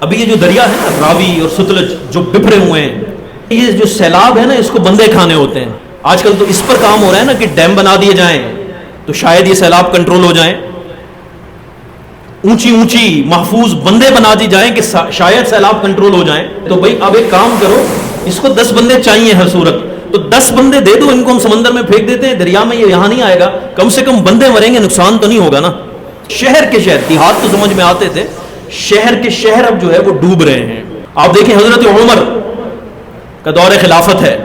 ابھی یہ جو دریا ہے نا راوی اور ستلج جو بپھرے ہوئے ہیں، یہ جو سیلاب ہے نا اس کو بندے کھانے ہوتے ہیں. آج کل تو اس پر کام ہو رہا ہے نا کہ ڈیم بنا دیے جائیں تو شاید یہ سیلاب کنٹرول ہو جائیں، اونچی اونچی محفوظ بندے بنا دی جائیں کہ شاید سیلاب کنٹرول ہو جائیں. تو بھائی اب ایک کام کرو، اس کو 10 بندے چاہیے ہر صورت، تو 10 بندے دے دو، ان کو ہم سمندر میں پھینک دیتے ہیں، دریا میں یہ یہاں نہیں آئے گا، کم سے کم بندے مریں گے، نقصان تو نہیں ہوگا نا. شہر کے شہر، دیہات تو سمجھ میں آتے تھے، شہر کے شہر اب جو ہے وہ ڈوب رہے ہیں. آپ دیکھیں حضرت عمر کا دور خلافت ہے،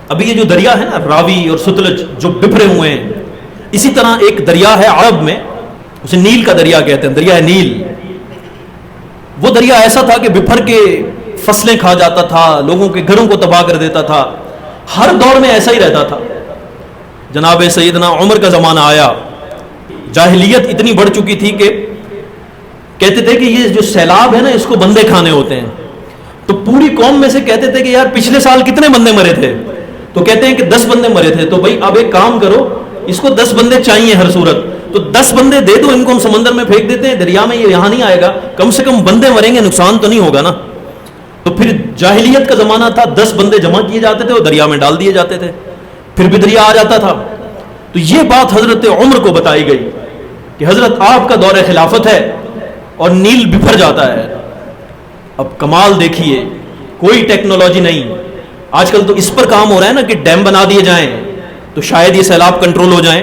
ابھی یہ جو دریا ہے نا راوی اور ستلج جو بپھرے ہوئے ہیں، اسی طرح ایک دریا ہے عرب میں، اسے نیل کا دریا کہتے ہیں، دریا نیل. وہ دریا ایسا تھا کہ بپھر کے فصلیں کھا جاتا تھا، لوگوں کے گھروں کو تباہ کر دیتا تھا، ہر دور میں ایسا ہی رہتا تھا. جناب سیدنا عمر کا زمانہ آیا، جاہلیت اتنی بڑھ چکی تھی کہ کہتے تھے کہ یہ جو سیلاب ہے نا اس کو بندے کھانے ہوتے ہیں. تو پوری قوم میں سے کہتے تھے کہ یار پچھلے سال کتنے بندے مرے تھے؟ تو کہتے ہیں کہ 10 بندے مرے تھے. تو بھائی اب ایک کام کرو، اس کو 10 بندے چاہیے ہر صورت، تو 10 بندے دے دو، ان کو ہم سمندر میں پھینک دیتے ہیں، دریا میں یہ یہاں نہیں آئے گا، کم سے کم بندے مریں گے، نقصان تو نہیں ہوگا نا. تو پھر جاہلیت کا زمانہ تھا، 10 بندے جمع کیے جاتے تھے اور دریا میں ڈال دیے جاتے تھے، پھر بھی دریا آ جاتا تھا. تو یہ بات حضرت عمر کو بتائی گئی کہ حضرت آپ کا دور خلافت ہے اور نیل بپھر جاتا ہے. اب کمال دیکھیے، کوئی ٹیکنالوجی نہیں. آج کل تو اس پر کام ہو رہا ہے نا کہ ڈیم بنا دیے جائیں تو شاید یہ سیلاب کنٹرول ہو جائیں،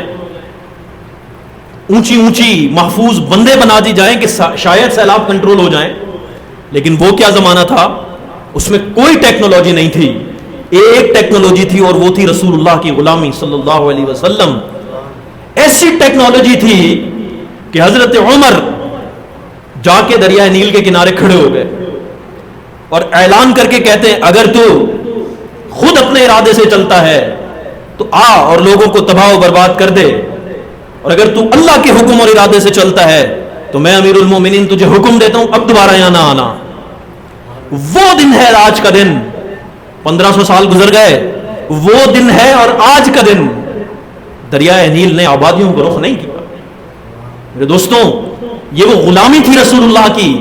اونچی اونچی محفوظ بندے بنا دی جائیں کہ شاید سیلاب کنٹرول ہو جائیں. لیکن وہ کیا زمانہ تھا، اس میں کوئی ٹیکنالوجی نہیں تھی. ایک ٹیکنالوجی تھی اور وہ تھی رسول اللہ کی غلامی صلی اللہ علیہ وسلم. ایسی ٹیکنالوجی تھی کہ حضرت عمر جا کے دریائے نیل کے کنارے کھڑے ہو گئے اور اعلان کر کے کہتے ہیں اگر تو خود اپنے ارادے سے چلتا ہے تو آ اور لوگوں کو تباہ و برباد کر دے، اور اگر تو اللہ کے حکم اور ارادے سے چلتا ہے تو میں امیر المومنین تجھے حکم دیتا ہوں اب دوبارہ یہاں نہ آنا. وہ دن ہے آج کا دن، 1500 سال گزر گئے، وہ دن ہے اور آج کا دن. دریائے نیل نے آبادیوں کو رخ نہیں کیا. میرے دوستوں، یہ وہ غلامی تھی رسول اللہ کی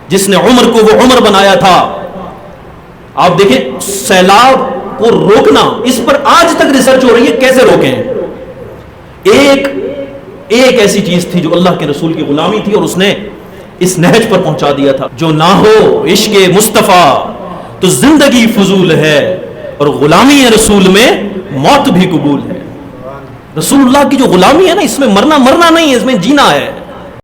جس نے عمر کو وہ عمر بنایا تھا. آپ دیکھیں سیلاب کو روکنا، اس پر آج تک ریسرچ ہو رہی ہے کیسے روکیں. ایک ایسی چیز تھی جو اللہ کے رسول کی غلامی تھی اور اس نے اس نہج پر پہنچا دیا تھا. جو نہ ہو عشق مصطفیٰ تو زندگی فضول ہے، اور غلامی رسول میں موت بھی قبول ہے. رسول اللہ کی جو غلامی ہے نا، اس میں مرنا نہیں ہے، اس میں جینا ہے.